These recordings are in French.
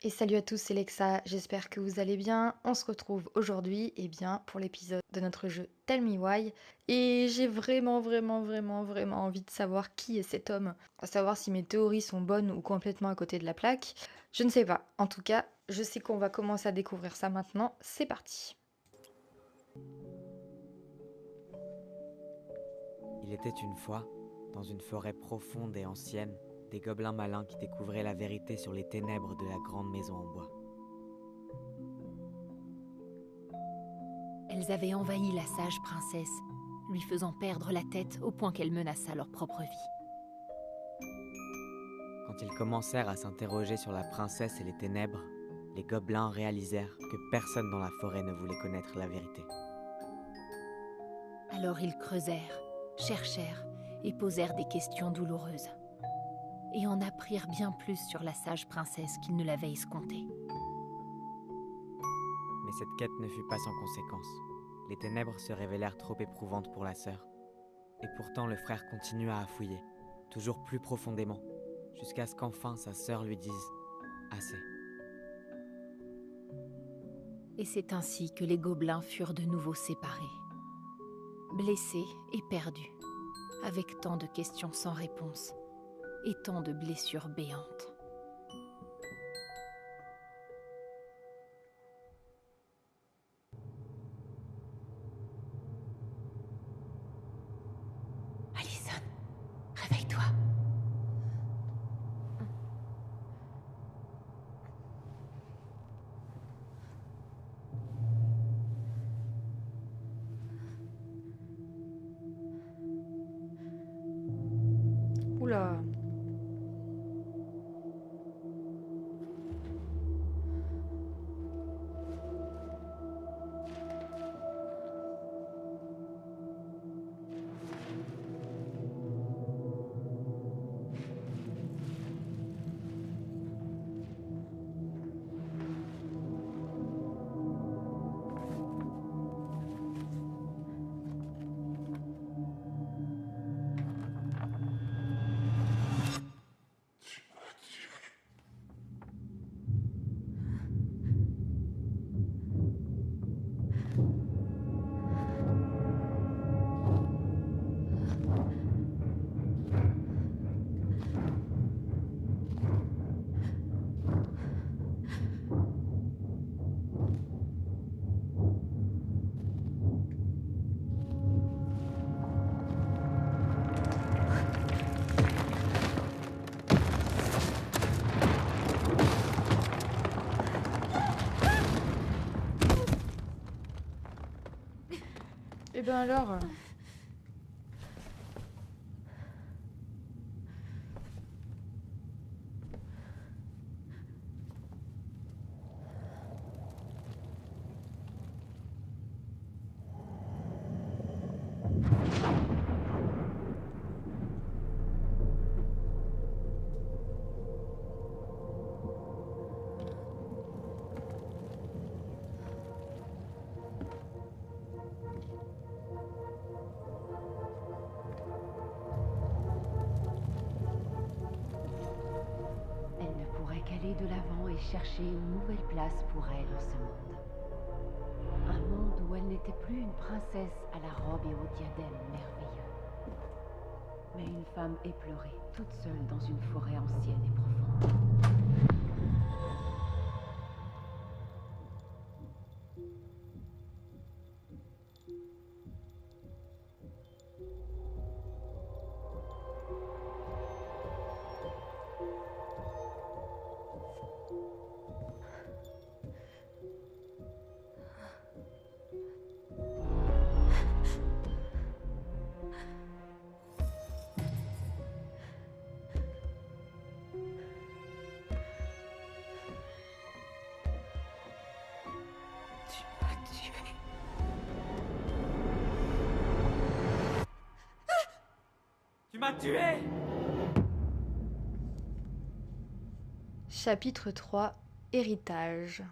Et salut à tous, c'est Lexa, j'espère que vous allez bien. On se retrouve aujourd'hui pour l'épisode de notre jeu Tell Me Why. Et j'ai vraiment envie de savoir qui est cet homme. À savoir si mes théories sont bonnes ou complètement à côté de la plaque. Je ne sais pas. En tout cas, je sais qu'on va commencer à découvrir ça maintenant. C'est parti. Il était une fois, dans une forêt profonde et ancienne, des gobelins malins qui découvraient la vérité sur les ténèbres de la grande maison en bois. Elles avaient envahi la sage princesse, lui faisant perdre la tête au point qu'elle menaça leur propre vie. Quand ils commencèrent à s'interroger sur la princesse et les ténèbres, les gobelins réalisèrent que personne dans la forêt ne voulait connaître la vérité. Alors ils creusèrent, cherchèrent et posèrent des questions douloureuses. Et en apprirent bien plus sur la sage princesse qu'ils ne l'avaient escompté. Mais cette quête ne fut pas sans conséquences. Les ténèbres se révélèrent trop éprouvantes pour la sœur. Et pourtant le frère continua à fouiller, toujours plus profondément, jusqu'à ce qu'enfin sa sœur lui dise « Assez ». Et c'est ainsi que les gobelins furent de nouveau séparés. Blessés et perdus, avec tant de questions sans réponse et tant de blessures béantes. Alison, réveille-toi. Oula. Et ben alors. Elle ne pourrait qu'aller de l'avant et chercher une nouvelle place pour elle en ce monde. Un monde où elle n'était plus une princesse à la robe et au diadème merveilleux, mais une femme éplorée, toute seule dans une forêt ancienne et profonde. Tu m'as tué. Tu m'as tué! Chapitre 3. Héritage.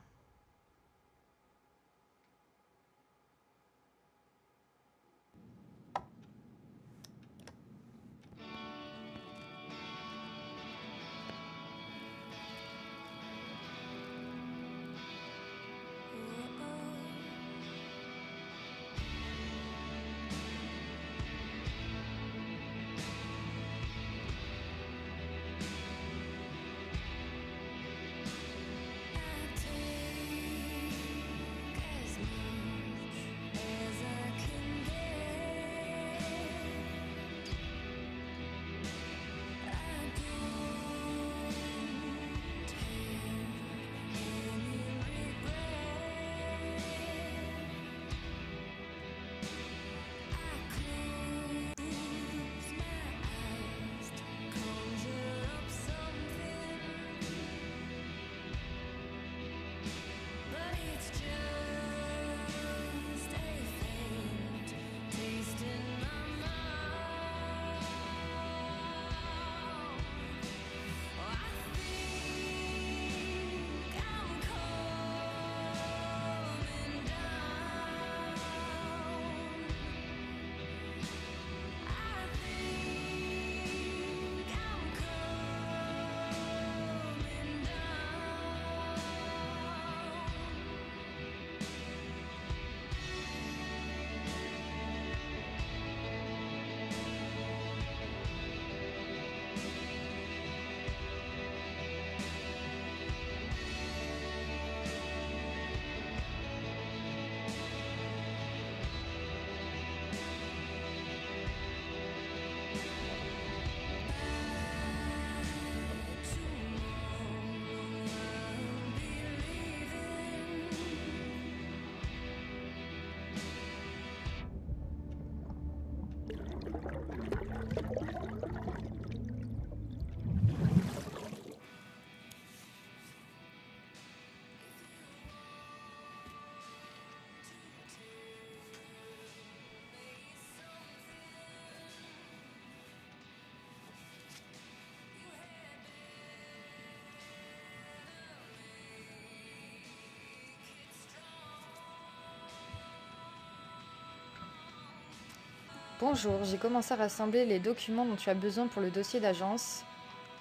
Bonjour, j'ai commencé à rassembler les documents dont tu as besoin pour le dossier d'agence.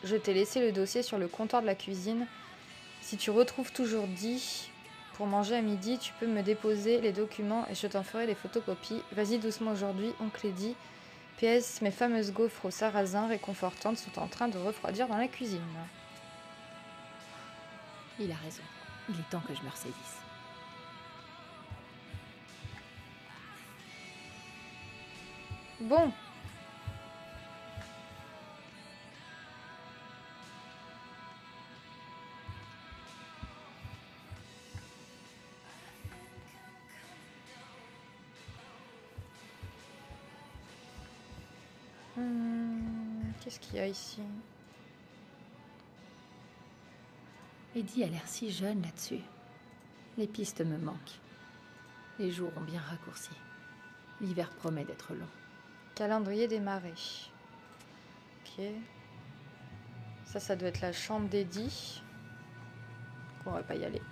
Je t'ai laissé le dossier sur le comptoir de la cuisine. Si tu retrouves toujours dit pour manger à midi, tu peux me déposer les documents et je t'en ferai des photocopies. Vas-y doucement aujourd'hui, oncle Eddie. PS, mes fameuses gaufres au sarrasin réconfortantes sont en train de refroidir dans la cuisine. Il a raison. Il est temps que je me ressaisisse. Bon. Qu'est-ce qu'il y a ici? Eddie a l'air si jeune là-dessus. Les pistes me manquent. Les jours ont bien raccourci. L'hiver promet d'être long. Calendrier des marées. Ok. Ça doit être la chambre d'Eddie. On va pas y aller.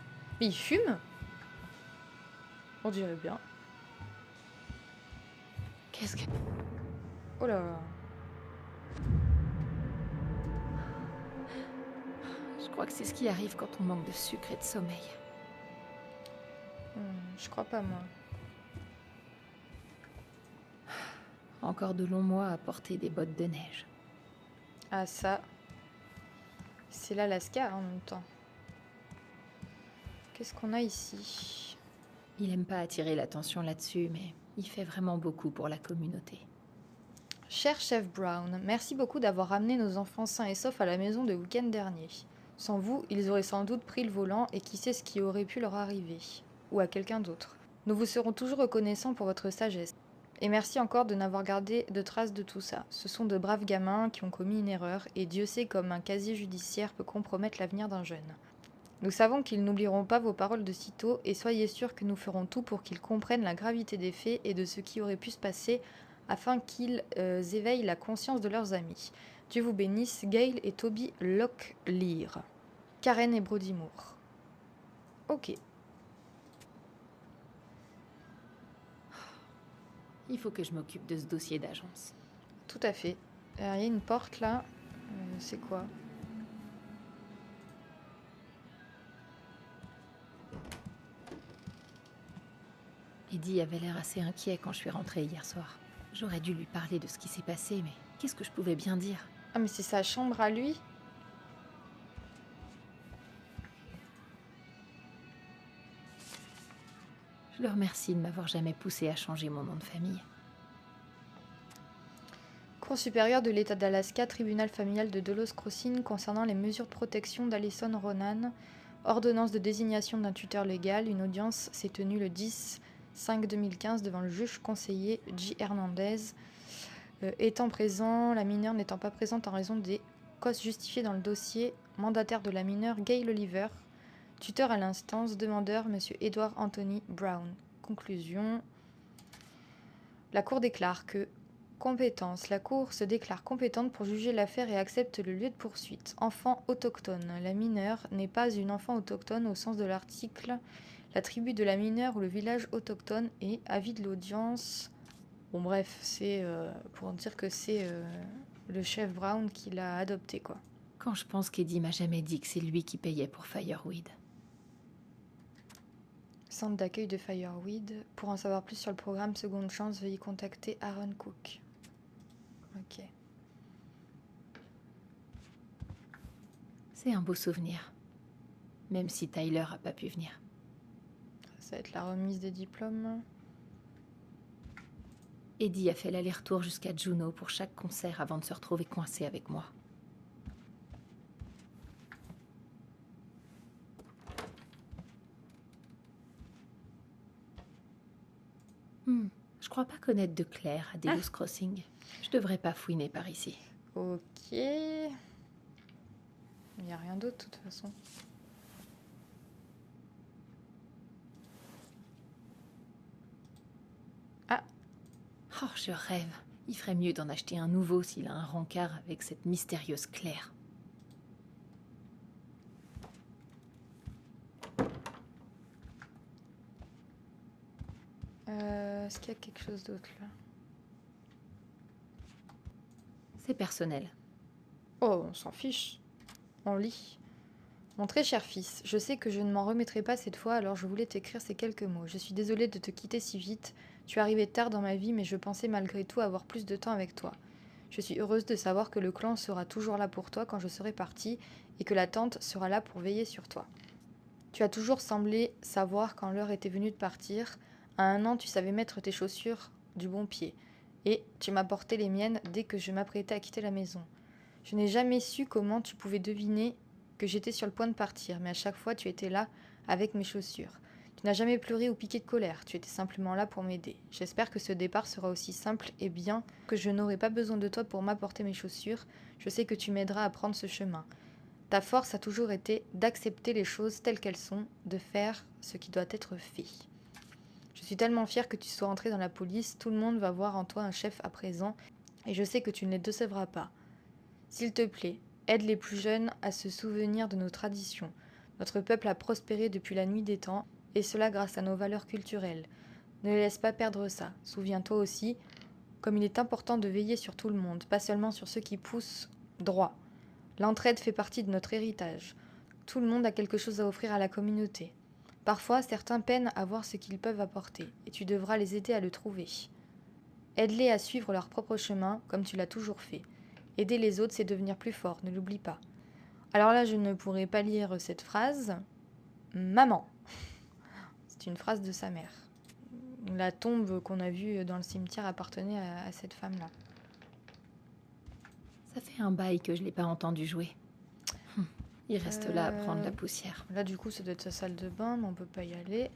Mais il fume? On dirait bien. Qu'est-ce que... Oh là. Je crois que c'est ce qui arrive quand on manque de sucre et de sommeil. Je crois pas, moi. Encore de longs mois à porter des bottes de neige. Ah, ça. C'est l'Alaska en même temps. Qu'est-ce qu'on a ici? Il aime pas attirer l'attention là-dessus, mais il fait vraiment beaucoup pour la communauté. Cher chef Brown, merci beaucoup d'avoir ramené nos enfants sains et saufs à la maison le week-end dernier. Sans vous, ils auraient sans doute pris le volant et qui sait ce qui aurait pu leur arriver. Ou à quelqu'un d'autre. Nous vous serons toujours reconnaissants pour votre sagesse. Et merci encore de n'avoir gardé de traces de tout ça. Ce sont de braves gamins qui ont commis une erreur, et Dieu sait comme un casier judiciaire peut compromettre l'avenir d'un jeune. Nous savons qu'ils n'oublieront pas vos paroles de sitôt, et soyez sûrs que nous ferons tout pour qu'ils comprennent la gravité des faits et de ce qui aurait pu se passer, afin qu'ils éveillent la conscience de leurs amis. Dieu vous bénisse, Gail et Toby Locklear. Karen et Brody Moore. Ok. Il faut que je m'occupe de ce dossier d'agence. Tout à fait. Il y a une porte là. C'est quoi? Eddie avait l'air assez inquiet quand je suis rentrée hier soir. J'aurais dû lui parler de ce qui s'est passé, mais qu'est-ce que je pouvais bien dire? Ah mais c'est sa chambre à lui? Je le remercie de m'avoir jamais poussé à changer mon nom de famille. Cour supérieure de l'État d'Alaska, tribunal familial de Delos Crossing concernant les mesures de protection d'Alison Ronan. Ordonnance de désignation d'un tuteur légal. Une audience s'est tenue le 10/5/2015 devant le juge conseiller J. Hernandez. Étant présent, la mineure n'étant pas présente en raison des causes justifiées dans le dossier, mandataire de la mineure Gail Oliver, tuteur à l'instance, demandeur M. Edward Anthony Brown. Conclusion. La Cour déclare que compétence. La Cour se déclare compétente pour juger l'affaire et accepte le lieu de poursuite. Enfant autochtone. La mineure n'est pas une enfant autochtone au sens de l'article. La tribu de la mineure ou le village autochtone est avis de l'audience. Bon bref, c'est pour dire que c'est le chef Brown qui l'a adopté quoi. Quand je pense qu'Eddie m'a jamais dit que c'est lui qui payait pour Fireweed. Centre d'accueil de Fireweed. Pour en savoir plus sur le programme Seconde Chance, veuillez contacter Aaron Cook. Ok. C'est un beau souvenir. Même si Tyler a pas pu venir. Ça va être la remise des diplômes. Eddie a fait l'aller-retour jusqu'à Juneau pour chaque concert avant de se retrouver coincé avec moi. Je crois pas connaître de Claire à Delos Crossing. Je devrais pas fouiner par ici. Ok. Il n'y a rien d'autre de toute façon. Ah. Oh, je rêve. Il ferait mieux d'en acheter un nouveau s'il a un rencard avec cette mystérieuse Claire. Est-ce qu'il y a quelque chose d'autre là? C'est personnel. Oh, on s'en fiche. On lit. Mon très cher fils, je sais que je ne m'en remettrai pas cette fois, alors je voulais t'écrire ces quelques mots. Je suis désolée de te quitter si vite. Tu es arrivé tard dans ma vie, mais je pensais malgré tout avoir plus de temps avec toi. Je suis heureuse de savoir que le clan sera toujours là pour toi quand je serai partie, et que la tante sera là pour veiller sur toi. Tu as toujours semblé savoir quand l'heure était venue de partir. À 1 an, tu savais mettre tes chaussures du bon pied, et tu m'apportais les miennes dès que je m'apprêtais à quitter la maison. Je n'ai jamais su comment tu pouvais deviner que j'étais sur le point de partir, mais à chaque fois tu étais là avec mes chaussures. Tu n'as jamais pleuré ou piqué de colère, tu étais simplement là pour m'aider. J'espère que ce départ sera aussi simple et bien que je n'aurai pas besoin de toi pour m'apporter mes chaussures. Je sais que tu m'aideras à prendre ce chemin. Ta force a toujours été d'accepter les choses telles qu'elles sont, de faire ce qui doit être fait. Je suis tellement fière que tu sois entré dans la police, tout le monde va voir en toi un chef à présent, et je sais que tu ne les décevras pas. S'il te plaît, aide les plus jeunes à se souvenir de nos traditions. Notre peuple a prospéré depuis la nuit des temps, et cela grâce à nos valeurs culturelles. Ne les laisse pas perdre ça. Souviens-toi aussi, comme il est important de veiller sur tout le monde, pas seulement sur ceux qui poussent droit. L'entraide fait partie de notre héritage. Tout le monde a quelque chose à offrir à la communauté. Parfois, certains peinent à voir ce qu'ils peuvent apporter, et tu devras les aider à le trouver. Aide-les à suivre leur propre chemin, comme tu l'as toujours fait. Aider les autres, c'est devenir plus fort, ne l'oublie pas. Alors là, je ne pourrais pas lire cette phrase. Maman. C'est une phrase de sa mère. La tombe qu'on a vue dans le cimetière appartenait à cette femme-là. Ça fait un bail que je l'ai pas entendu jouer. Il reste là à prendre la poussière. Là, du coup, ça doit être sa salle de bain, mais on peut pas y aller.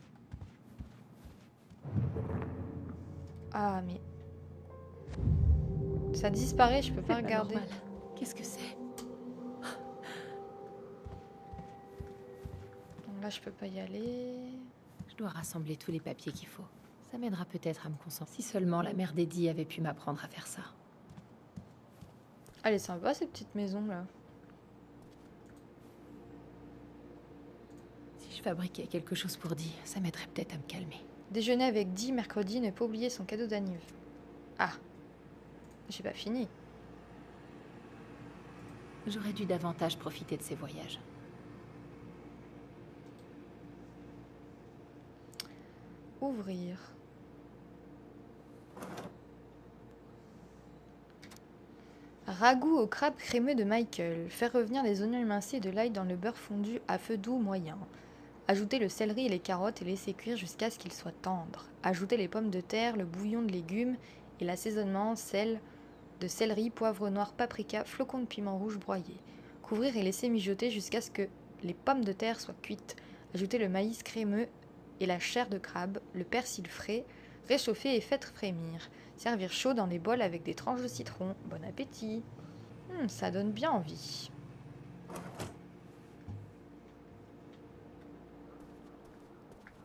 Ah, mais... ça disparaît, je peux pas regarder. Normal. Qu'est-ce que c'est? Donc là, je peux pas y aller. Je dois rassembler tous les papiers qu'il faut. Ça m'aidera peut-être à me concentrer. Si seulement la mère d'Eddie avait pu m'apprendre à faire ça. Elle est sympa, cette petite maison, là. Si je fabriquais quelque chose pour Dee, ça m'aiderait peut-être à me calmer. Déjeuner avec Dee mercredi, ne pas oublier son cadeau d'anniv. Ah, j'ai pas fini. J'aurais dû davantage profiter de ces voyages. Ouvrir. Ragoût au crabe crémeux de Michael. Faire revenir les oignons émincés et de l'ail dans le beurre fondu à feu doux moyen. Ajoutez le céleri et les carottes et laissez cuire jusqu'à ce qu'ils soient tendres. Ajoutez les pommes de terre, le bouillon de légumes et l'assaisonnement, sel, de céleri, poivre noir, paprika, flocons de piment rouge broyés. Couvrir et laisser mijoter jusqu'à ce que les pommes de terre soient cuites. Ajoutez le maïs crémeux et la chair de crabe, le persil frais, réchauffer et faites frémir. Servir chaud dans des bols avec des tranches de citron. Bon appétit. Ça donne bien envie.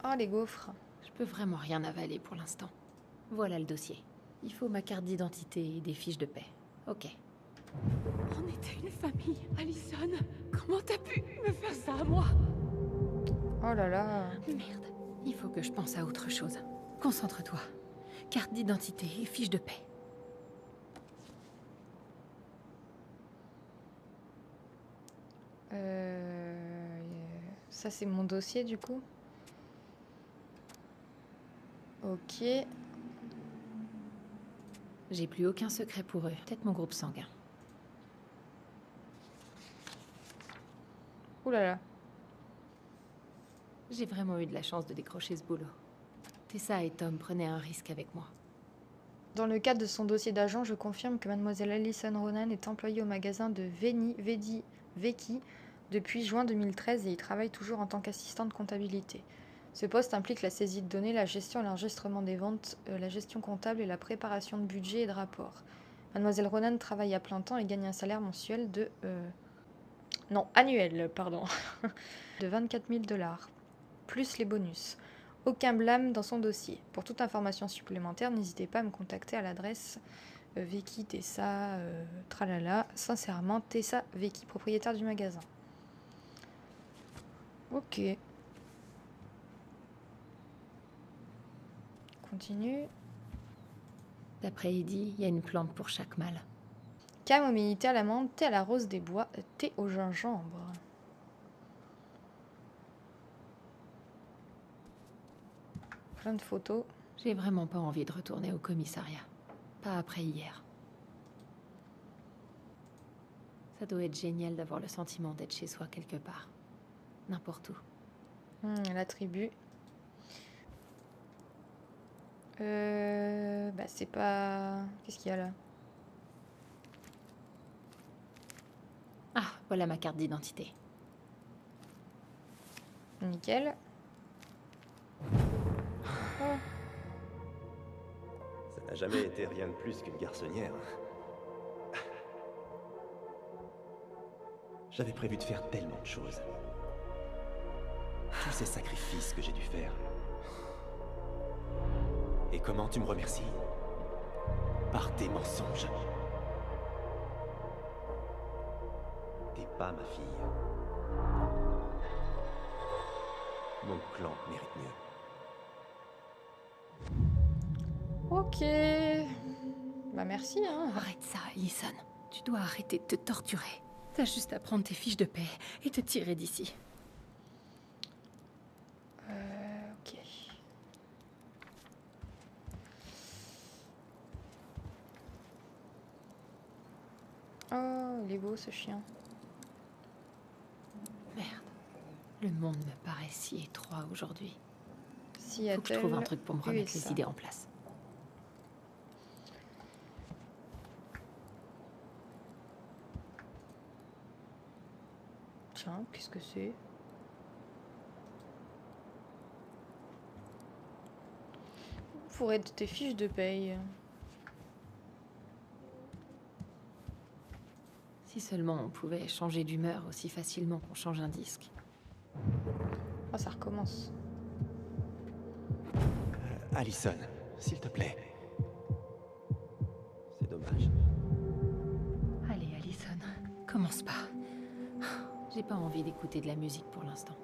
Oh, les gaufres. Je peux vraiment rien avaler pour l'instant. Voilà le dossier. Il faut ma carte d'identité et des fiches de paie. Ok. On était une famille, Allison. Comment t'as pu me faire ça à moi? Oh là là. Merde. Il faut que je pense à autre chose. Concentre-toi. Carte d'identité et fiche de paie. Ça, c'est mon dossier, du coup. Ok. J'ai plus aucun secret pour eux. Peut-être mon groupe sanguin. Ouh là là. J'ai vraiment eu de la chance de décrocher ce boulot. Tessa et Tom prenaient un risque avec moi. Dans le cadre de son dossier d'agent, je confirme que mademoiselle Allison Ronan est employée au magasin de Veki depuis juin 2013 et y travaille toujours en tant qu'assistante comptabilité. Ce poste implique la saisie de données, la gestion et l'enregistrement des ventes, la gestion comptable et la préparation de budget et de rapports. Mademoiselle Ronan travaille à plein temps et gagne un salaire mensuel de... annuel, pardon. de 24 000 $, plus les bonus. Aucun blâme dans son dossier. Pour toute information supplémentaire, n'hésitez pas à me contacter à l'adresse Veki Tessa tralala. Sincèrement, Tessa Veki, propriétaire du magasin. Ok. Continue. D'après Eddie, il y a une plante pour chaque mal. Camomille, thé à l'amande, thé à la rose des bois, thé au gingembre. Plein de photos. J'ai vraiment pas envie de retourner au commissariat. Pas après hier. Ça doit être génial d'avoir le sentiment d'être chez soi quelque part. N'importe où. La tribu. Bah c'est pas... Qu'est-ce qu'il y a là? Ah, voilà ma carte d'identité. Nickel. Oh. Ça n'a jamais été rien de plus qu'une garçonnière. J'avais prévu de faire tellement de choses. Tous ces sacrifices que j'ai dû faire. Et comment tu me remercies? Par tes mensonges. T'es pas ma fille. Mon clan mérite mieux. Ok. Bah merci, hein. Arrête ça, Alison. Tu dois arrêter de te torturer. T'as juste à prendre tes fiches de paix et te tirer d'ici. Ok. Oh, il est beau ce chien. Merde. Le monde me paraît si étroit aujourd'hui. Seattle, Faut que je trouve un truc pour me remettre USA. les idées en place. Tiens, qu'est-ce que c'est? Pour être tes fiches de paye. Si seulement on pouvait changer d'humeur aussi facilement qu'on change un disque. Oh, ça recommence. Alison, s'il te plaît. C'est dommage. Allez, Alison, commence pas. J'ai pas envie d'écouter de la musique pour l'instant.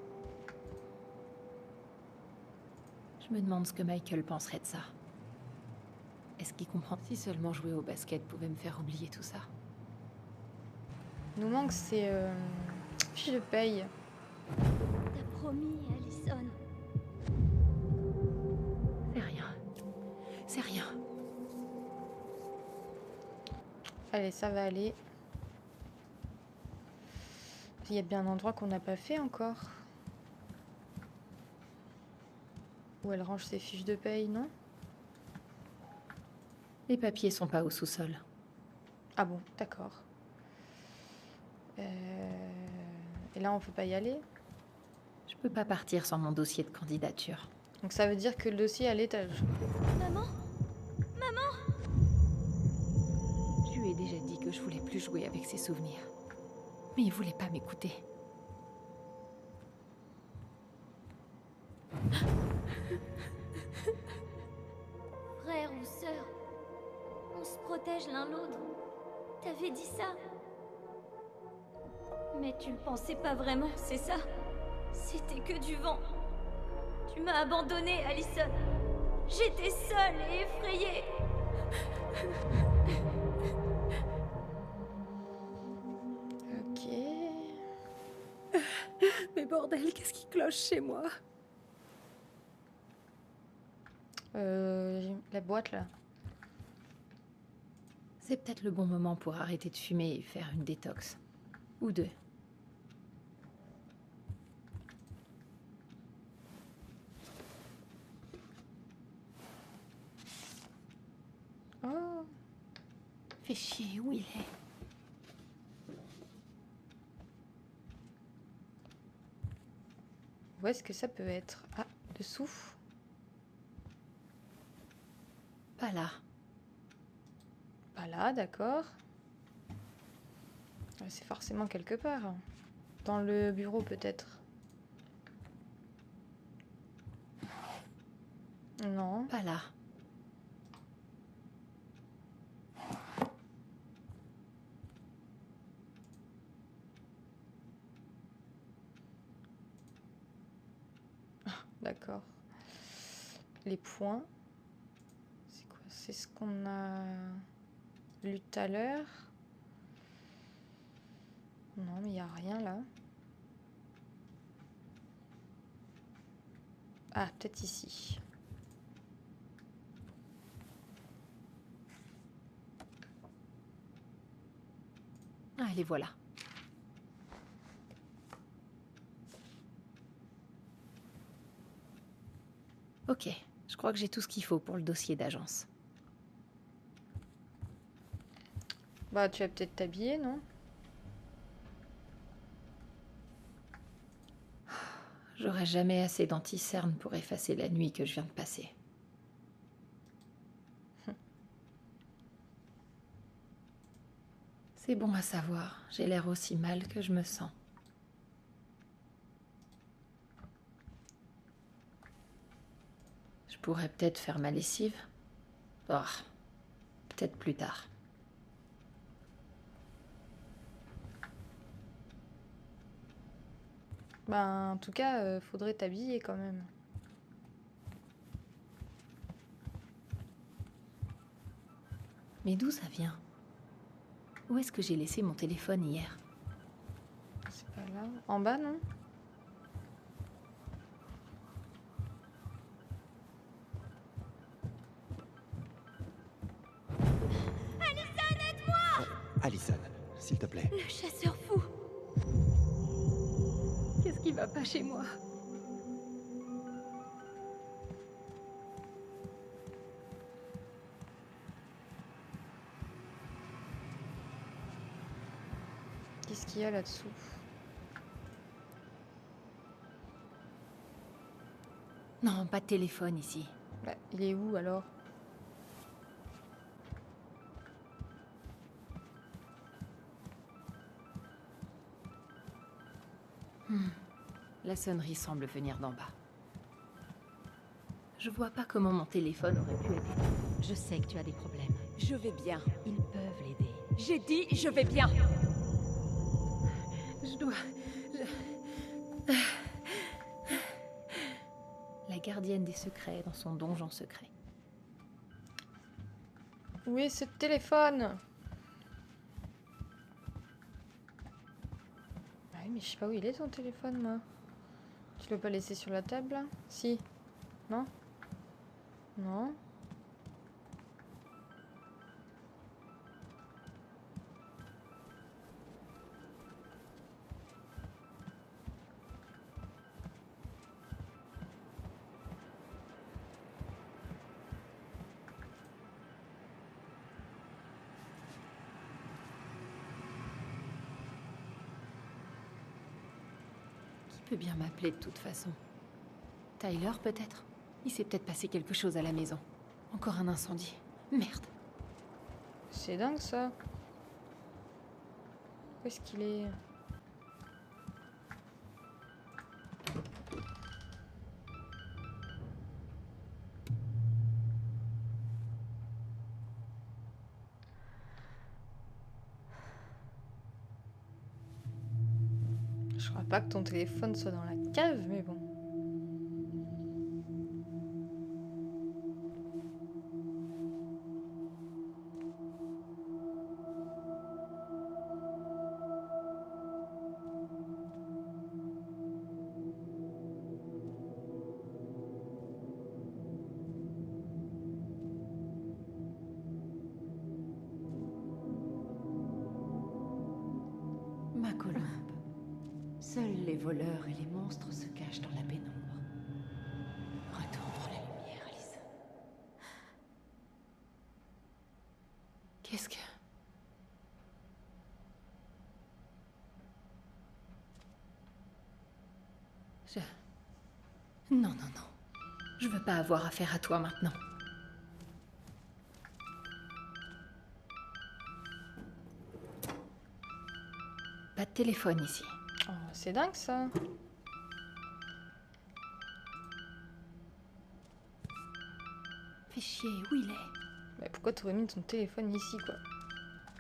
Je me demande ce que Michael penserait de ça. Est-ce qu'il comprend? Si seulement jouer au basket pouvait me faire oublier tout ça. Nous manque ces fiches de paye. T'as promis, Alison. C'est rien. C'est rien. Allez, ça va aller. Il y a bien un endroit qu'on n'a pas fait encore. Où elle range ses fiches de paye, non? Les papiers sont pas au sous-sol. Ah bon, d'accord. Et là, on peut pas y aller. Je peux pas partir sans mon dossier de candidature. Donc ça veut dire que le dossier est à l'étage. Maman? Je lui ai déjà dit que je voulais plus jouer avec ses souvenirs. Mais il voulait pas m'écouter. Frère ou sœur? On se protège l'un l'autre. T'avais dit ça. Mais tu le pensais pas vraiment, c'est ça? C'était que du vent. Tu m'as abandonnée, Alison. J'étais seule et effrayée. Ok. Mais bordel, qu'est-ce qui cloche chez moi? La boîte là. C'est peut-être le bon moment pour arrêter de fumer et faire une détox. Ou deux. Oh. Fais chier, où il est? Où est-ce que ça peut être? Ah, dessous. Pas là. Pas là, d'accord. C'est forcément quelque part. Dans le bureau peut-être. Non. Pas là. D'accord. Les points. C'est quoi? C'est ce qu'on a lu tout à l'heure. Non, mais il n'y a rien là. Ah, peut-être ici. Ah, les voilà. Ok, je crois que j'ai tout ce qu'il faut pour le dossier d'agence. Bah, tu vas peut-être t'habiller, non? J'aurai jamais assez d'anti-cerne pour effacer la nuit que je viens de passer. C'est bon à savoir, j'ai l'air aussi mal que je me sens. Je pourrais peut-être faire ma lessive. Oh, peut-être plus tard. Ben, en tout cas, faudrait t'habiller quand même. Mais d'où ça vient? Où est-ce que j'ai laissé mon téléphone hier? C'est pas là. En bas, non? Allison, s'il te plaît. Le chasseur fou. Qu'est-ce qui va pas chez moi? Qu'est-ce qu'il y a là-dessous? Non, pas de téléphone ici. Bah, il est où alors? La sonnerie semble venir d'en bas. Je vois pas comment mon téléphone aurait pu être... Je sais que tu as des problèmes. Je vais bien. Ils peuvent l'aider. J'ai dit je vais bien. Je dois... La gardienne des secrets dans son donjon secret. Où est ce téléphone? Ah oui, mais je sais pas où il est ton téléphone, moi. Tu l'as pas laissé sur la table, là? Si. Non? Non? Qui peut bien m'appeler de toute façon? Tyler, peut-être? Il s'est peut-être passé quelque chose à la maison. Encore un incendie. Merde. C'est dingue, ça. Où est-ce qu'il est? Je crois pas que ton téléphone soit dans la cave, mais bon. Ma colombe. Seuls les voleurs et les monstres se cachent dans la pénombre. Retourne dans la lumière, Alison. Qu'est-ce que... Je... Non, non, non. Je veux pas avoir affaire à toi maintenant. Pas de téléphone ici. Oh, c'est dingue, ça. Fais chier, où il est? Mais pourquoi t'aurais mis ton téléphone ici, quoi?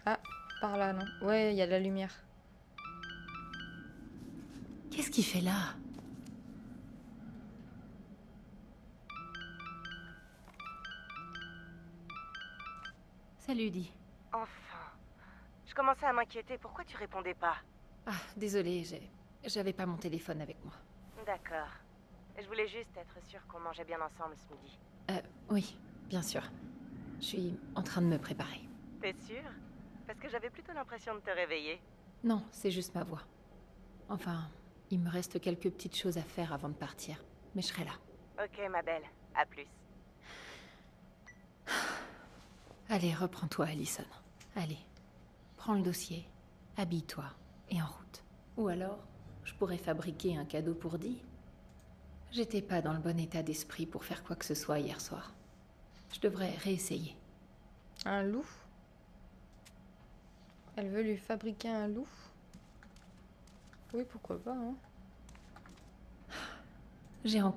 Ah, par là, non? Ouais, il y a de la lumière. Qu'est-ce qu'il fait là? Salut, Di. Enfin. Je commençais à m'inquiéter. Pourquoi tu répondais pas? Ah, désolée, j'avais pas mon téléphone avec moi. D'accord. Je voulais juste être sûre qu'on mangeait bien ensemble ce midi. Oui, bien sûr. Je suis en train de me préparer. T'es sûre? Parce que j'avais plutôt l'impression de te réveiller. Non, c'est juste ma voix. Enfin, il me reste quelques petites choses à faire avant de partir, mais je serai là. Ok, ma belle. À plus. Allez, reprends-toi, Allison. Allez, prends le dossier, habille-toi, et en route. Ou alors, je pourrais fabriquer un cadeau pour Dee. J'étais pas dans le bon état d'esprit pour faire quoi que ce soit hier soir. Je devrais réessayer. Un loup? Elle veut lui fabriquer un loup? Oui, pourquoi pas, hein. J'ai en...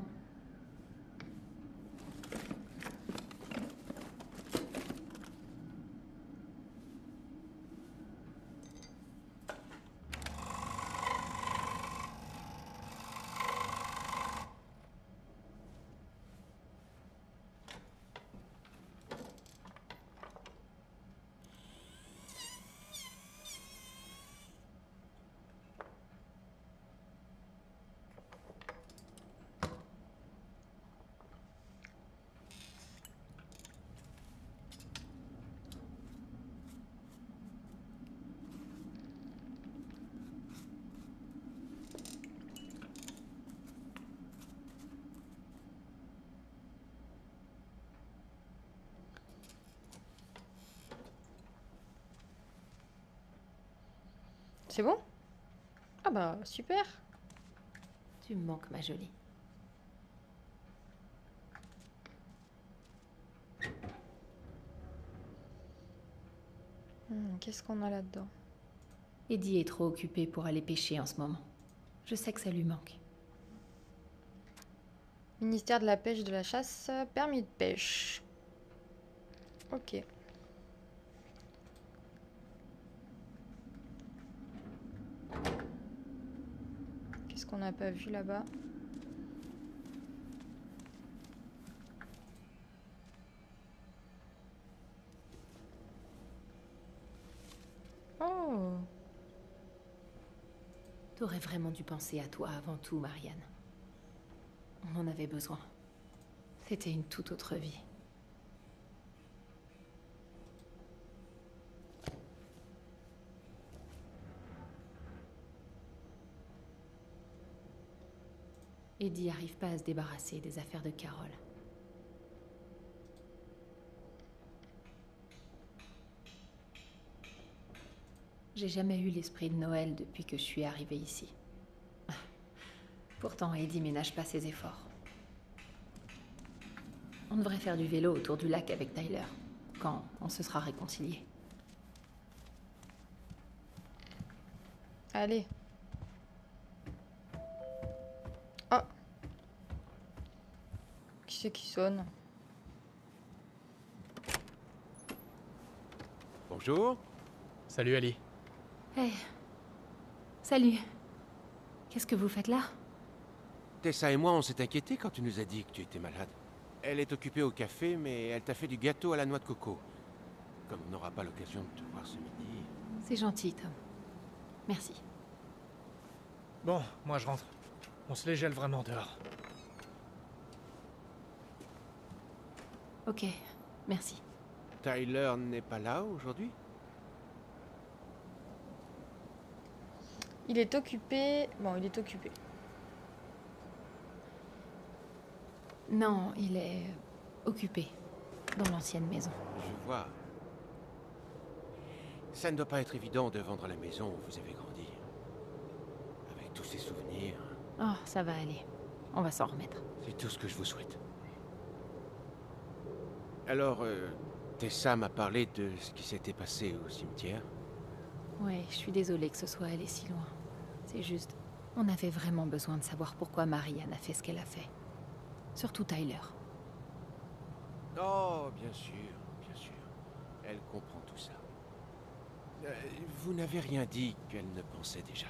C'est bon? Ah bah, super. Tu me manques, ma jolie. Qu'est-ce qu'on a là-dedans? Eddie est trop occupé pour aller pêcher en ce moment. Je sais que ça lui manque. Ministère de la pêche et de la chasse, permis de pêche. Ok. Qu'est-ce qu'on n'a pas vu là-bas? Oh! T'aurais vraiment dû penser à toi avant tout, Marianne. On en avait besoin. C'était une toute autre vie. Eddie arrive pas à se débarrasser des affaires de Carole. J'ai jamais eu l'esprit de Noël depuis que je suis arrivée ici. Pourtant, Eddie ménage pas ses efforts. On devrait faire du vélo autour du lac avec Tyler, quand on se sera réconciliés. Allez. Oh! Qui c'est qui sonne? Bonjour. Salut Ali. Hey. Salut. Qu'est-ce que vous faites là? Tessa et moi, on s'est inquiétés quand tu nous as dit que tu étais malade. Elle est occupée au café, mais elle t'a fait du gâteau à la noix de coco. Comme on n'aura pas l'occasion de te voir ce midi... C'est gentil, Tom. Merci. Bon, moi je rentre. On se les gèle vraiment dehors. Ok, merci. Tyler n'est pas là aujourd'hui? Il est occupé. Bon, il est occupé. Non, il est occupé dans l'ancienne maison. Je vois. Ça ne doit pas être évident de vendre la maison où vous avez grandi. Avec tous ces souvenirs. Oh, ça va aller. On va s'en remettre. C'est tout ce que je vous souhaite. Alors, Tessa m'a parlé de ce qui s'était passé au cimetière. Ouais, je suis désolée que ce soit allé si loin. C'est juste, on avait vraiment besoin de savoir pourquoi Marianne a fait ce qu'elle a fait. Surtout Tyler. Oh, bien sûr, bien sûr. Elle comprend tout ça. Vous n'avez rien dit qu'elle ne pensait déjà.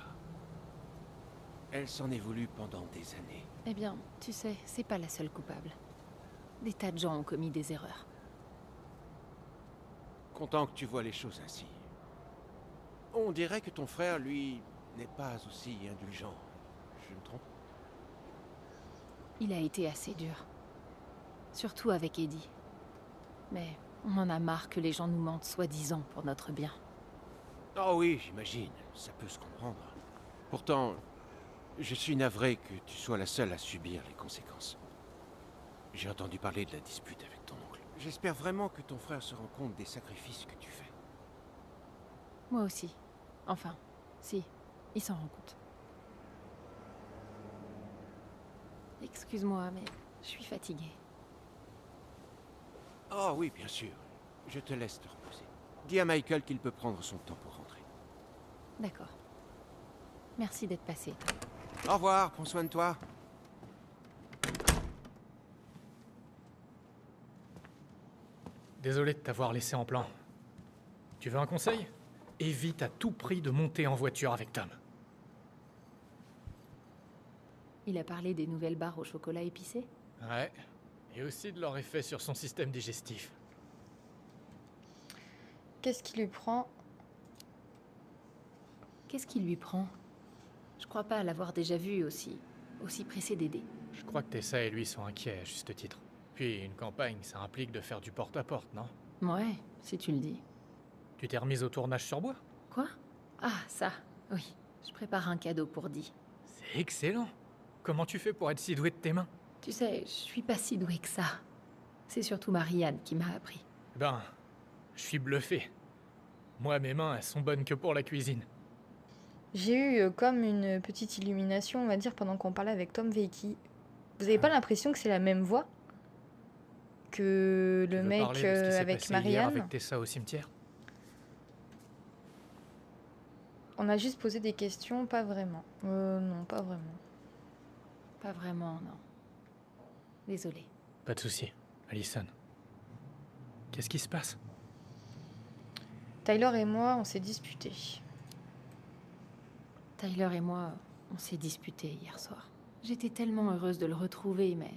Elle s'en est voulu pendant des années. Eh bien, tu sais, c'est pas la seule coupable. Des tas de gens ont commis des erreurs. Content que tu vois les choses ainsi. On dirait que ton frère, lui, n'est pas aussi indulgent. Je me trompe? Il a été assez dur. Surtout avec Eddie. Mais on en a marre que les gens nous mentent soi-disant pour notre bien. Oh oui, j'imagine. Ça peut se comprendre. Pourtant, je suis navré que tu sois la seule à subir les conséquences. J'ai entendu parler de la dispute avec ton oncle. J'espère vraiment que ton frère se rend compte des sacrifices que tu fais. Moi aussi. Enfin, si, il s'en rend compte. Excuse-moi, mais je suis fatiguée. Oh oui, bien sûr. Je te laisse te reposer. Dis à Michael qu'il peut prendre son temps pour rentrer. D'accord. Merci d'être passé. Au revoir, prends soin de toi. Désolé de t'avoir laissé en plan. Tu veux un conseil? Évite à tout prix de monter en voiture avec Tom. Il a parlé des nouvelles barres au chocolat épicé? Ouais. Et aussi de leur effet sur son système digestif. Qu'est-ce qui lui prend? Qu'est-ce qui lui prend? Je crois pas l'avoir déjà vu aussi pressé d'aider. Je crois que Tessa et lui sont inquiets à juste titre. Puis une campagne, ça implique de faire du porte-à-porte, non? Ouais, si tu le dis. Tu t'es remise au tournage sur bois? Quoi? Ah, ça, oui. Je prépare un cadeau pour Dee. C'est excellent. Comment tu fais pour être si douée de tes mains? Tu sais, je suis pas si douée que ça. C'est surtout Marianne qui m'a appris. Ben, je suis bluffé. Moi, mes mains, elles sont bonnes que pour la cuisine. J'ai eu comme une petite illumination, on va dire, pendant qu'on parlait avec Tom Veiki. Vous avez pas l'impression que c'est la même voix que Tu le veux mec parler de ce qui s'est avec passé hier Marianne? avec Tessa au cimetière? On a juste posé des questions, pas vraiment. Non, pas vraiment. Pas vraiment, non. Désolée. Pas de souci, Allison. Qu'est-ce qui se passe? Tyler et moi, on s'est disputés. Tyler et moi, on s'est disputés hier soir. J'étais tellement heureuse de le retrouver, mais...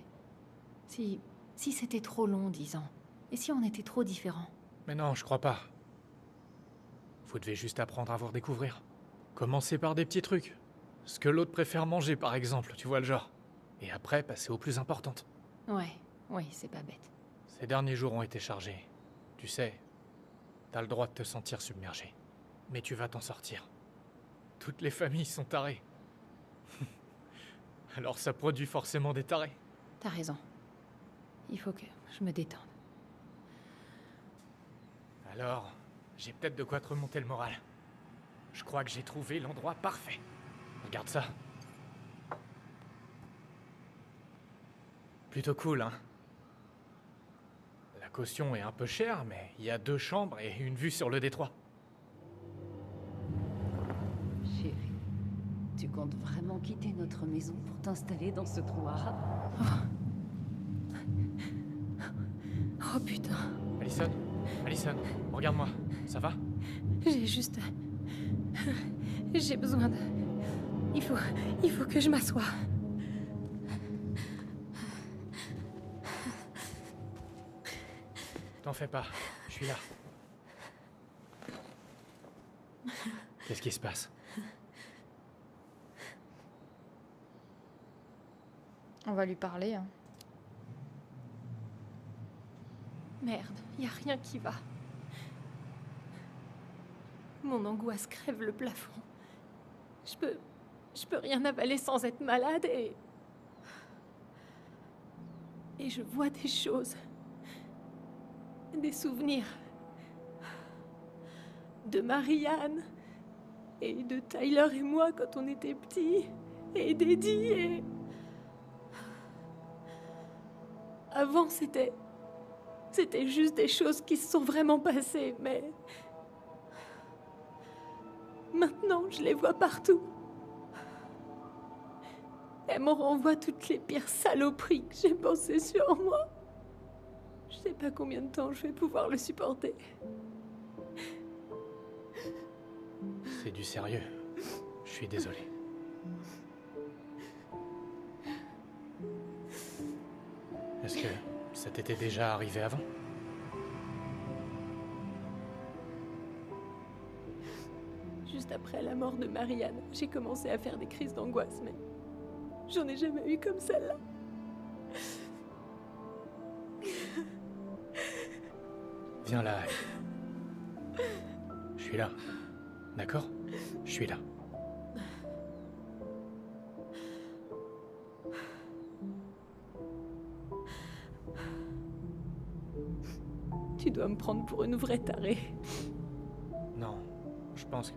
Si c'était trop long, 10 ans. Et si on était trop différents? Mais non, je crois pas. Vous devez juste apprendre à vous redécouvrir. Commencez par des petits trucs. Ce que l'autre préfère manger, par exemple, tu vois le genre. Et après, passer aux plus importantes. Ouais, oui, c'est pas bête. Ces derniers jours ont été chargés. Tu sais, t'as le droit de te sentir submergé. Mais tu vas t'en sortir. Toutes les familles sont tarées. Alors ça produit forcément des tarés. T'as raison. Il faut que je me détende. Alors, j'ai peut-être de quoi te remonter le moral. Je crois que j'ai trouvé l'endroit parfait. Regarde ça. Plutôt cool, hein? La caution est un peu chère, mais il y a 2 chambres et une vue sur le détroit. Chérie, tu comptes vraiment quitter notre maison pour t'installer dans ce trou arabe? Oh putain. Allison, regarde-moi. Ça va? J'ai juste... J'ai besoin de... Il faut que je m'assoie. T'en fais pas, je suis là. Qu'est-ce qui se passe? On va lui parler. Hein. Merde, y a rien qui va. Mon angoisse crève le plafond. Je peux rien avaler sans être malade et je vois des choses. Des souvenirs. De Marianne. Et de Tyler et moi quand on était petits. Et d'Eddie et... Avant, c'était juste des choses qui se sont vraiment passées, mais... Maintenant, je les vois partout. Elles me renvoient toutes les pires saloperies que j'ai pensées sur moi. Je sais pas combien de temps je vais pouvoir le supporter. C'est du sérieux. Je suis désolé. Est-ce que ça t'était déjà arrivé avant? Juste Après la mort de Marianne, j'ai commencé à faire des crises d'angoisse, mais j'en ai jamais eu comme celle-là. Viens là. Je suis là. D'accord? Je suis là. Tu dois me prendre pour une vraie tarée. Non, je pense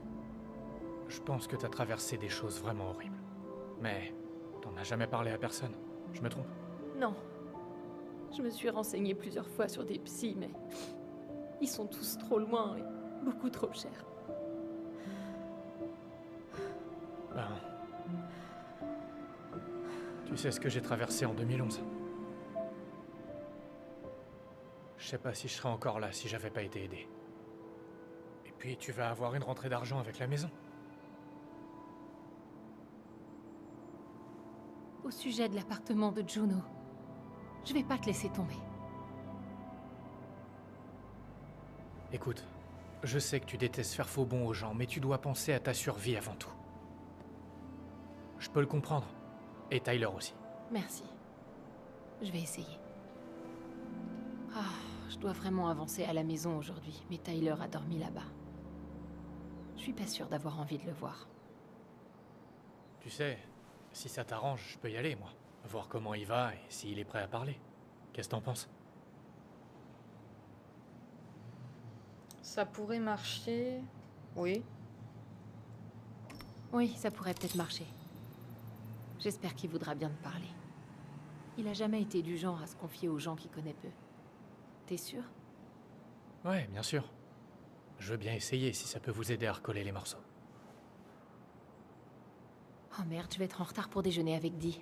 que t'as traversé des choses vraiment horribles. Mais t'en as jamais parlé à personne. Je me trompe? Non. Je me suis renseignée plusieurs fois sur des psys, mais ils sont tous trop loin et beaucoup trop chers. Ben... Tu sais ce que j'ai traversé en 2011? Je sais pas si je serais encore là si j'avais pas été aidé. Et puis tu vas avoir une rentrée d'argent avec la maison. Au sujet de l'appartement de Juno, je vais pas te laisser tomber. Écoute, je sais que tu détestes faire faux bond aux gens, mais tu dois penser à ta survie avant tout. Je peux le comprendre. Et Tyler aussi. Merci. Je vais essayer. Ah, je dois vraiment avancer à la maison aujourd'hui, mais Tyler a dormi là-bas. Je suis pas sûre d'avoir envie de le voir. Tu sais, si ça t'arrange, je peux y aller, moi. Voir comment il va et s'il est prêt à parler. Qu'est-ce que t'en penses? Ça pourrait marcher. Oui. Oui, ça pourrait peut-être marcher. J'espère qu'il voudra bien te parler. Il a jamais été du genre à se confier aux gens qu'il connaît peu. T'es sûr? Ouais, bien sûr. Je veux bien essayer si ça peut vous aider à recoller les morceaux. Oh merde, je vais être en retard pour déjeuner avec Dee.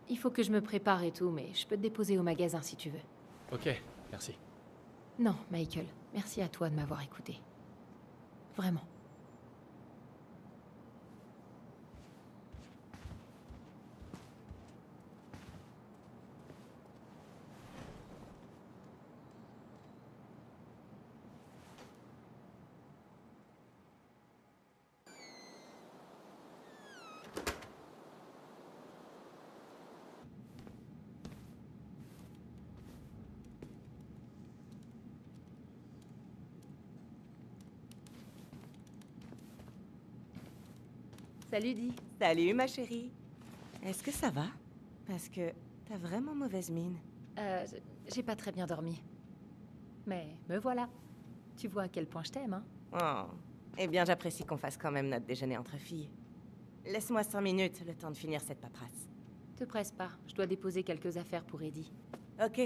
Il faut que je me prépare et tout, mais je peux te déposer au magasin si tu veux. Ok, merci. Non, Michael, merci à toi de m'avoir écouté. Vraiment. Salut Dee. Salut ma chérie. Est-ce que ça va? Parce que t'as vraiment mauvaise mine. J'ai pas très bien dormi. Mais me voilà. Tu vois à quel point je t'aime, hein? Oh. Eh bien, j'apprécie qu'on fasse quand même notre déjeuner entre filles. Laisse-moi 5 minutes, le temps de finir cette paperasse. Te presse pas, je dois déposer quelques affaires pour Eddie. Ok.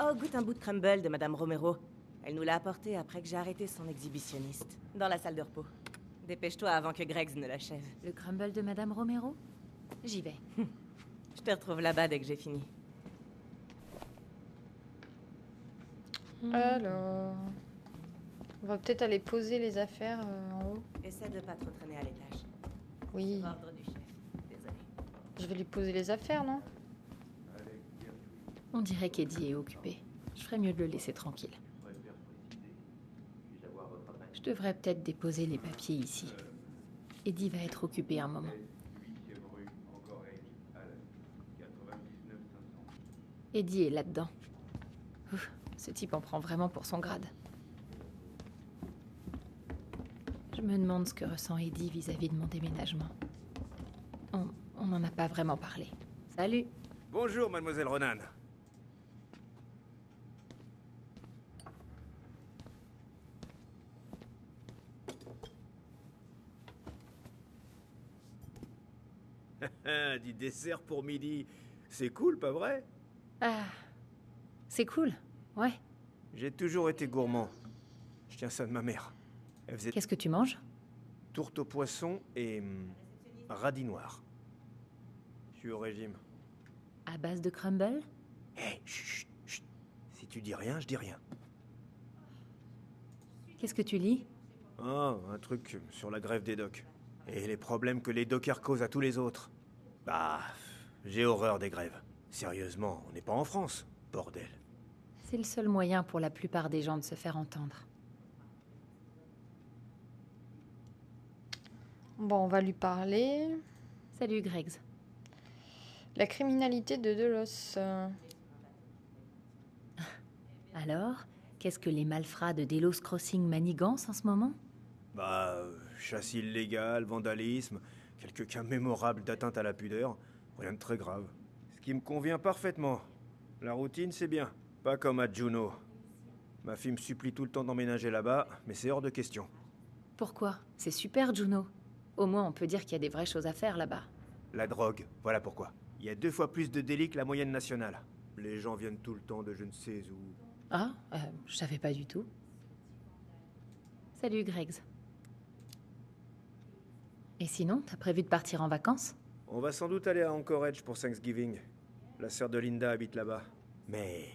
Oh, goûte un bout de crumble de Madame Romero. Elle nous l'a apporté après que j'ai arrêté son exhibitionniste. Dans la salle de repos. Dépêche-toi avant que Greggs ne l'achève. Le crumble de Madame Romero? J'y vais. Je te retrouve là-bas dès que j'ai fini. Alors... On va peut-être aller poser les affaires en haut. Essaie de pas trop traîner à l'étage. Oui. Ordre du chef. Désolé. Je vais lui poser les affaires, non? On dirait qu'Eddie est occupé. Je ferais mieux de le laisser tranquille. Je devrais peut-être déposer les papiers ici. Eddie va être occupé un moment. Eddie est là-dedans. Ouf, ce type en prend vraiment pour son grade. Je me demande ce que ressent Eddie vis-à-vis de mon déménagement. On n'en a pas vraiment parlé. Salut. Bonjour, mademoiselle Ronan. Du dessert pour midi. C'est cool, pas vrai? Ah, c'est cool, ouais. J'ai toujours été gourmand. Je tiens ça de ma mère. Elle faisait Qu'est-ce que tu manges? tourte au poisson et radis noir. Je suis au régime. À base de crumble? Hé, chut, chut. Si tu dis rien, je dis rien. Qu'est-ce que tu lis? Oh, un truc sur la grève des docks. Et les problèmes que les dockers causent à tous les autres. Bah, j'ai horreur des grèves. Sérieusement, on n'est pas en France, bordel. C'est le seul moyen pour la plupart des gens de se faire entendre. Bon, on va lui parler. Salut, Greggs. La criminalité de Delos. Alors, qu'est-ce que les malfrats de Delos Crossing manigancent en ce moment? Bah, chasse illégale, vandalisme, quelques cas mémorables d'atteinte à la pudeur, rien de très grave. Ce qui me convient parfaitement. La routine, c'est bien. Pas comme à Juno. Ma fille me supplie tout le temps d'emménager là-bas, mais c'est hors de question. Pourquoi? C'est super, Juno. Au moins, on peut dire qu'il y a des vraies choses à faire là-bas. La drogue, voilà pourquoi. Il y a 2 fois plus de délits que la moyenne nationale. Les gens viennent tout le temps de je ne sais où. Ah, je savais pas du tout. Salut, Greggs. Et sinon, t'as prévu de partir en vacances? On va sans doute aller à Anchorage pour Thanksgiving. La sœur de Linda habite là-bas. Mais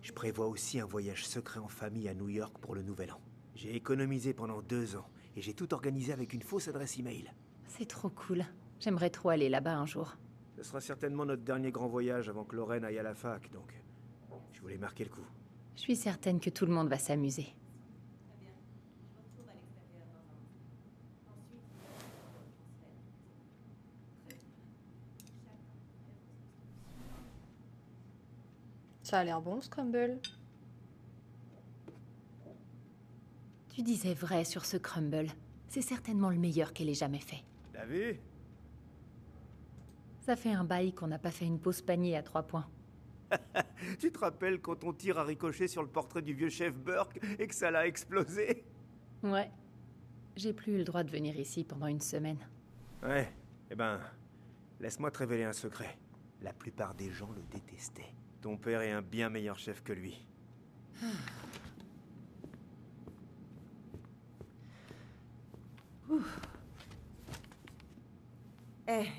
je prévois aussi un voyage secret en famille à New York pour le Nouvel An. J'ai économisé pendant 2 ans et j'ai tout organisé avec une fausse adresse email. C'est trop cool. J'aimerais trop aller là-bas un jour. Ce sera certainement notre dernier grand voyage avant que Lorraine aille à la fac, donc je voulais marquer le coup. Je suis certaine que tout le monde va s'amuser. Ça a l'air bon, ce crumble. Tu disais vrai sur ce crumble. C'est certainement le meilleur qu'elle ait jamais fait. T'as vu? Ça fait un bail qu'on n'a pas fait une pause panier à 3 points. Tu te rappelles quand on tire à ricochet sur le portrait du vieux chef Burke et que ça l'a explosé? Ouais. J'ai plus eu le droit de venir ici pendant une semaine. Ouais, eh ben, laisse-moi te révéler un secret. La plupart des gens le détestaient. Ton père est un bien meilleur chef que lui.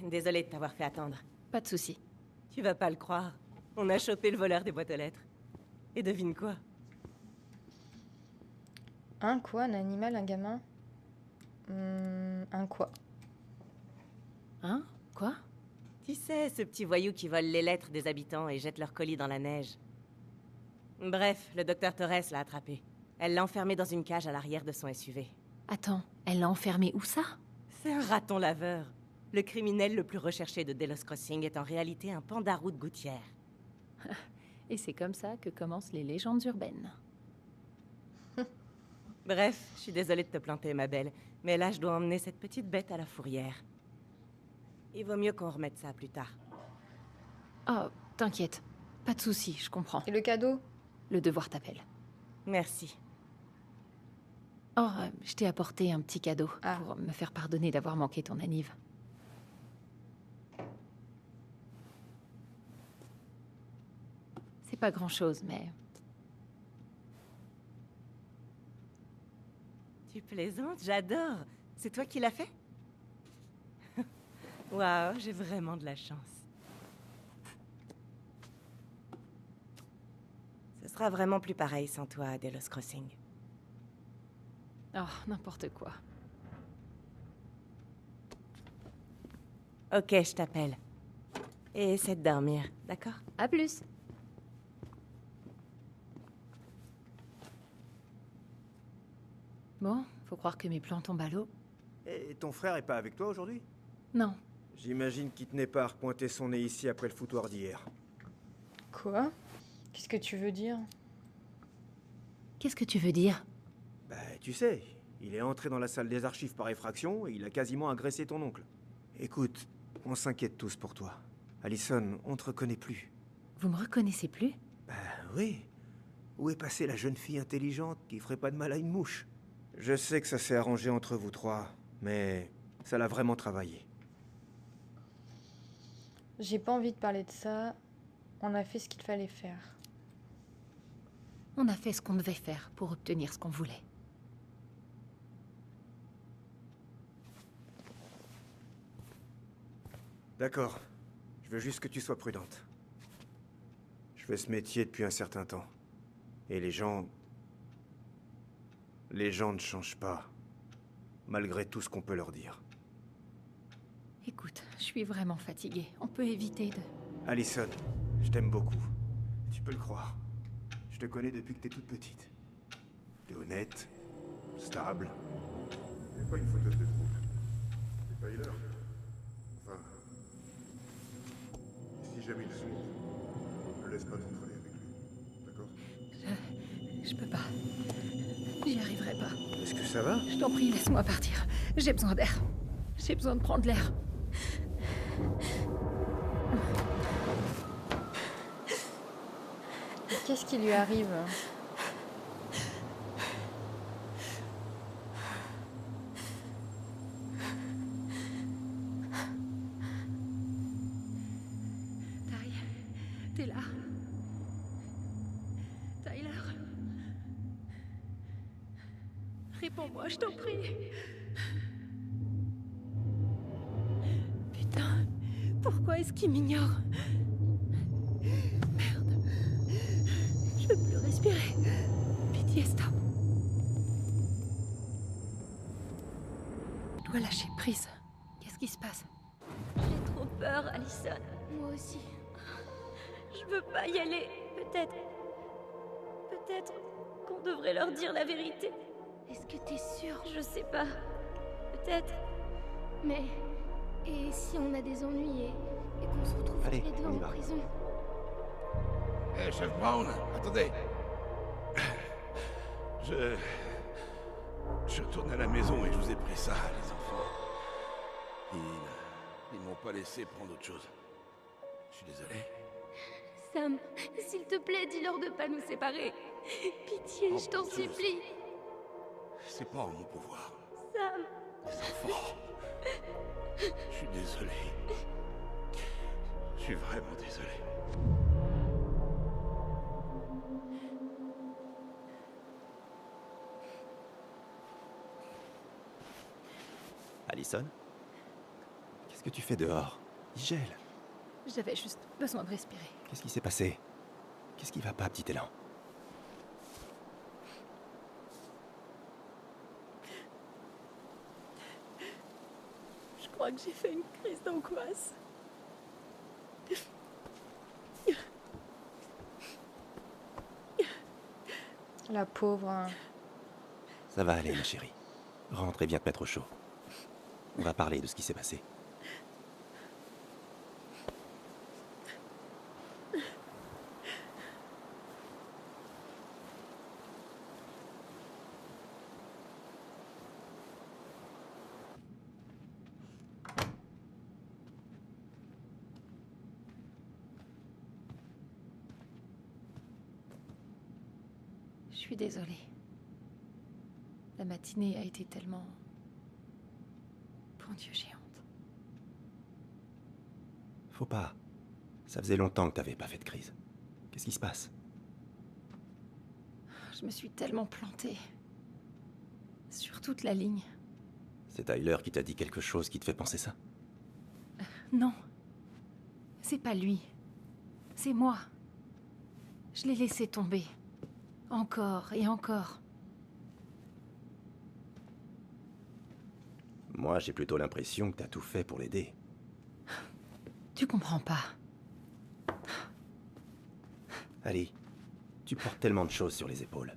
Désolée de t'avoir fait attendre. Pas de souci. Tu vas pas le croire. On a chopé le voleur des boîtes aux lettres. Et devine quoi? Un quoi? Un animal? Un gamin? Un quoi? Hein? Quoi? Tu sais, ce petit voyou qui vole les lettres des habitants et jette leurs colis dans la neige. Bref, le docteur Torres l'a attrapé. Elle l'a enfermé dans une cage à l'arrière de son SUV. Attends, elle l'a enfermé où ça? C'est un raton laveur. Le criminel le plus recherché de Delos Crossing est en réalité un pandarou de gouttière. Et c'est comme ça que commencent les légendes urbaines. Bref, je suis désolée de te planter, ma belle, mais là, je dois emmener cette petite bête à la fourrière. Il vaut mieux qu'on remette ça plus tard. Oh, t'inquiète. Pas de souci, je comprends. Et le cadeau? Le devoir t'appelle. Merci. Oh, je t'ai apporté un petit cadeau Ah. pour me faire pardonner d'avoir manqué ton anniv. C'est pas grand-chose, mais... Tu plaisantes? J'adore. C'est toi qui l'as fait? Waouh, j'ai vraiment de la chance. Ce sera vraiment plus pareil sans toi à Delos Crossing. Oh, n'importe quoi. Ok, je t'appelle. Et essaie de dormir, d'accord? À plus. Bon, faut croire que mes plans tombent à l'eau. Et ton frère est pas avec toi aujourd'hui? Non. J'imagine qu'il tenait pas à repointer son nez ici après le foutoir d'hier. Quoi? Qu'est-ce que tu veux dire? Qu'est-ce que tu veux dire? Bah, tu sais, il est entré dans la salle des archives par effraction et il a quasiment agressé ton oncle. Écoute, on s'inquiète tous pour toi. Allison, on te reconnaît plus. Vous me reconnaissez plus? Bah oui. Où est passée la jeune fille intelligente qui ferait pas de mal à une mouche? Je sais que ça s'est arrangé entre vous 3, mais ça l'a vraiment travaillé. J'ai pas envie de parler de ça. On a fait ce qu'il fallait faire. On a fait ce qu'on devait faire pour obtenir ce qu'on voulait. D'accord. Je veux juste que tu sois prudente. Je fais ce métier depuis un certain temps. Et les gens... Les gens ne changent pas. Malgré tout ce qu'on peut leur dire. Écoute, je suis vraiment fatiguée. On peut éviter de... Allison, je t'aime beaucoup. Tu peux le croire. Je te connais depuis que t'es toute petite. T'es honnête, stable. Fais pas une faute de trop. Tyler. Enfin... Si jamais il saute, ne laisse pas t'entraîner avec lui. D'accord? Je peux pas. J'y arriverai pas. Est-ce que ça va? Je t'en prie, laisse-moi partir. J'ai besoin d'air. J'ai besoin de prendre l'air. Qu'est-ce qui lui arrive? T'es là? Tyler? Réponds-moi, je t'en prie. Putain, pourquoi est-ce qu'il m'ignore? Merde. Je peux plus respirer. Pitié, stop. Je dois lâcher prise. Qu'est-ce qui se passe? J'ai trop peur, Allison. Moi aussi. Je veux pas y aller. Peut-être qu'on devrait leur dire la vérité. Est-ce que t'es sûre? Je sais pas. Peut-être. Mais... Et si on a des ennuis et qu'on se retrouve tous Allez, les deux on y en va. prison? Hé, chef Brown, attendez. Je retourne à la maison et je vous ai pris ça, les enfants. Ils m'ont pas laissé prendre autre chose. Je suis désolé. Sam, s'il te plaît, dis-leur de pas nous séparer. Pitié, Oh, je t'en mon Dieu. supplie. C'est pas en mon pouvoir. Sam. Les enfants. Je suis désolé. Je suis vraiment désolé. Allison? Qu'est-ce que tu fais dehors? Il gèle. J'avais juste besoin de respirer. Qu'est-ce qui s'est passé? Qu'est-ce qui va pas, petit élan? Je crois que j'ai fait une crise d'angoisse. La pauvre. Hein. Ça va aller, ma chérie. Rentre et viens te mettre au chaud. On va parler de ce qui s'est passé. Je suis désolée. La matinée a été tellement... Bon Dieu, géante. Faut pas. Ça faisait longtemps que t'avais pas fait de crise. Qu'est-ce qui se passe? Je me suis tellement plantée. Sur toute la ligne. C'est Tyler qui t'a dit quelque chose qui te fait penser ça? Non. C'est pas lui. C'est moi. Je l'ai laissé tomber. Encore et encore. Moi, j'ai plutôt l'impression que t'as tout fait pour l'aider. Tu comprends pas. Ali, tu portes tellement de choses sur les épaules.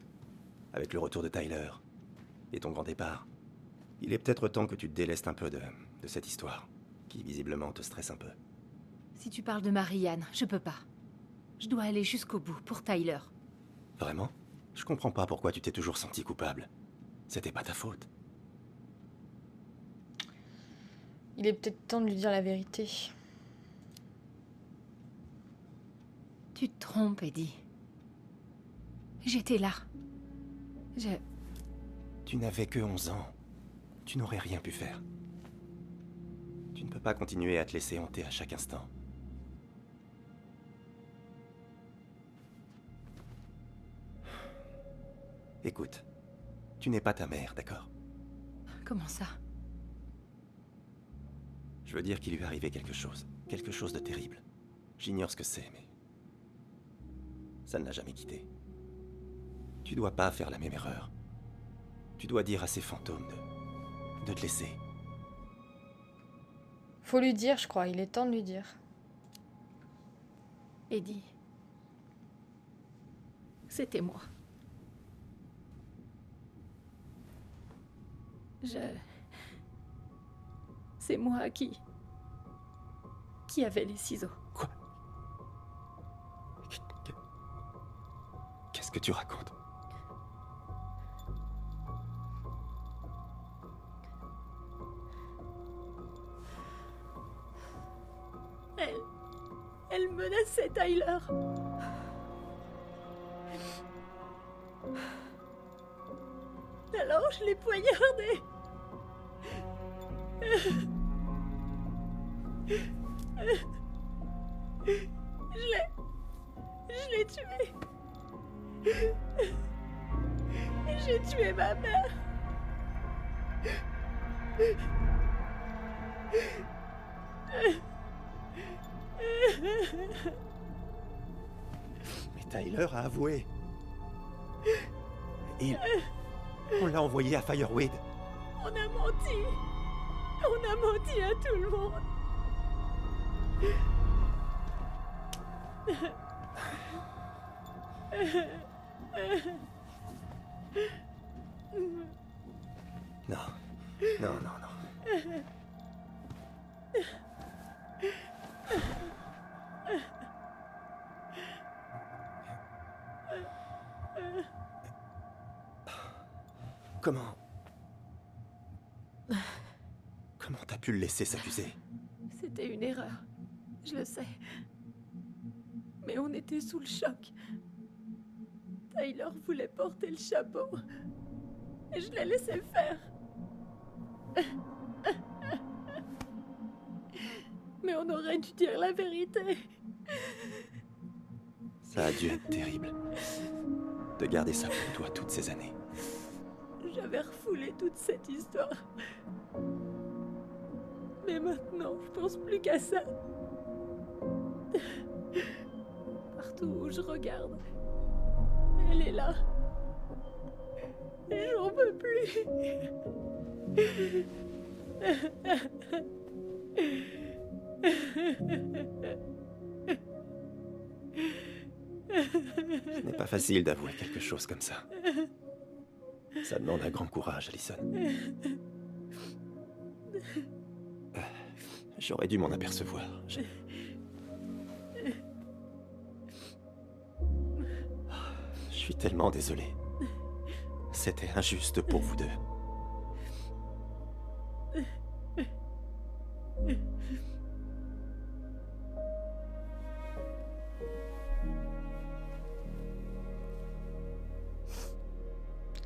Avec le retour de Tyler et ton grand départ, il est peut-être temps que tu te délestes un peu de cette histoire, qui visiblement te stresse un peu. Si tu parles de Marianne, je peux pas. Je dois aller jusqu'au bout pour Tyler. Vraiment? Je comprends pas pourquoi tu t'es toujours senti coupable. C'était pas ta faute. Il est peut-être temps de lui dire la vérité. Tu te trompes, Eddie. J'étais là. Tu n'avais que 11 ans. Tu n'aurais rien pu faire. Tu ne peux pas continuer à te laisser hanter à chaque instant. Écoute, tu n'es pas ta mère, d'accord? Comment ça? Je veux dire qu'il lui est arrivé quelque chose de terrible. J'ignore ce que c'est, mais... ça ne l'a jamais quitté. Tu dois pas faire la même erreur. Tu dois dire à ces fantômes de te laisser. Faut lui dire, je crois. Il est temps de lui dire. Eddie. C'était moi. C'est moi qui avait les ciseaux. Quoi? Qu'est-ce que tu racontes? Elle menaçait Tyler. Alors je l'ai poignardé. Je l'ai tué. J'ai tué ma mère. Mais Tyler a avoué. On l'a envoyé à Fireweed. On a menti. On a menti à tout le monde. Non. Non, non, non. Comment t'as pu le laisser s'accuser? C'était une erreur. Je le sais. Mais on était sous le choc. Tyler voulait porter le chapeau. Et je l'ai laissé faire. Mais on aurait dû dire la vérité. Ça a dû être terrible. De garder ça pour toi toutes ces années. J'avais refoulé toute cette histoire. Mais maintenant, je pense plus qu'à ça. Partout où je regarde, elle est là. Et j'en peux plus. Ce n'est pas facile d'avouer quelque chose comme ça. Ça demande un grand courage, Allison. J'aurais dû m'en apercevoir. Je suis tellement désolé. C'était injuste pour vous deux.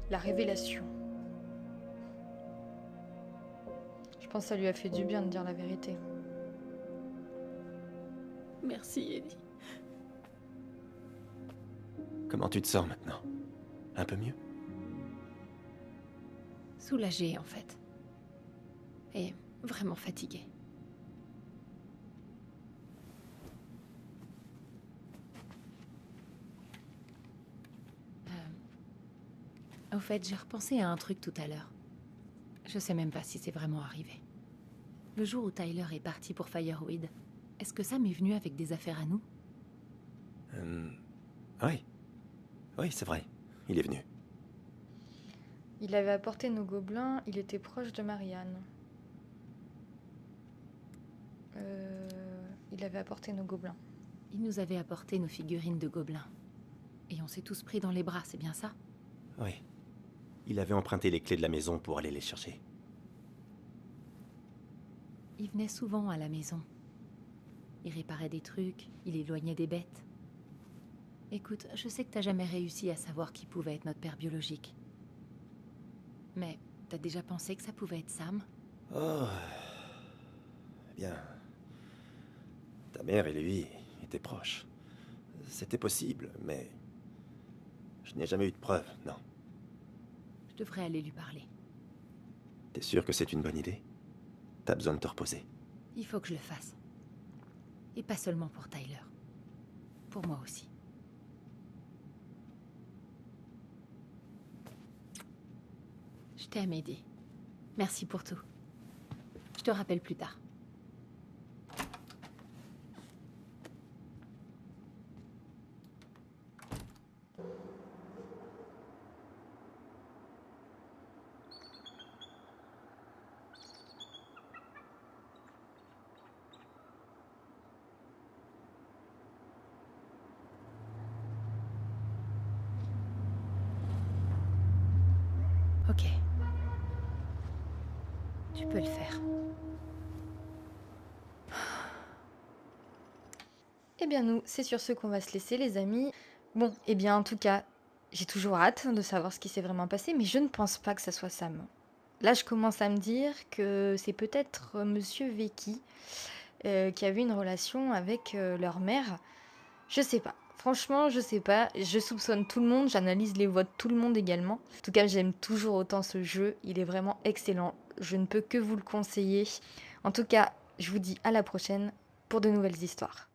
La révélation. Je pense que ça lui a fait du bien de dire la vérité. Merci, Eddie. Comment tu te sens maintenant? Un peu mieux? Soulagée, en fait. Et vraiment fatiguée. Au fait, j'ai repensé à un truc tout à l'heure. Je sais même pas si c'est vraiment arrivé. Le jour où Tyler est parti pour Fireweed, est-ce que Sam est venu avec des affaires à nous? Oui. Oui, c'est vrai. Il est venu. Il avait apporté nos gobelins, il était proche de Marianne. Il avait apporté nos gobelins. Il nous avait apporté nos figurines de gobelins. Et on s'est tous pris dans les bras, c'est bien ça? Oui. Il avait emprunté les clés de la maison pour aller les chercher. Il venait souvent à la maison. Il réparait des trucs, il éloignait des bêtes. Écoute, je sais que t'as jamais réussi à savoir qui pouvait être notre père biologique. Mais t'as déjà pensé que ça pouvait être Sam? Oh... Eh bien... Ta mère et lui étaient proches. C'était possible, mais... Je n'ai jamais eu de preuves, non. Je devrais aller lui parler. T'es sûr que c'est une bonne idée? T'as besoin de te reposer. Il faut que je le fasse. Et pas seulement pour Tyler. Pour moi aussi. Je t'aime, Eddie. Merci pour tout. Je te rappelle plus tard. Ok. Tu peux le faire. Eh bien nous, c'est sur ce qu'on va se laisser les amis. Bon, eh bien en tout cas, j'ai toujours hâte de savoir ce qui s'est vraiment passé, mais je ne pense pas que ça soit Sam. Là, je commence à me dire que c'est peut-être Monsieur Vecchi qui avait une relation avec leur mère. Je sais pas. Franchement, je sais pas. Je soupçonne tout le monde, j'analyse les voix de tout le monde également. En tout cas, j'aime toujours autant ce jeu. Il est vraiment excellent. Je ne peux que vous le conseiller. En tout cas, je vous dis à la prochaine pour de nouvelles histoires.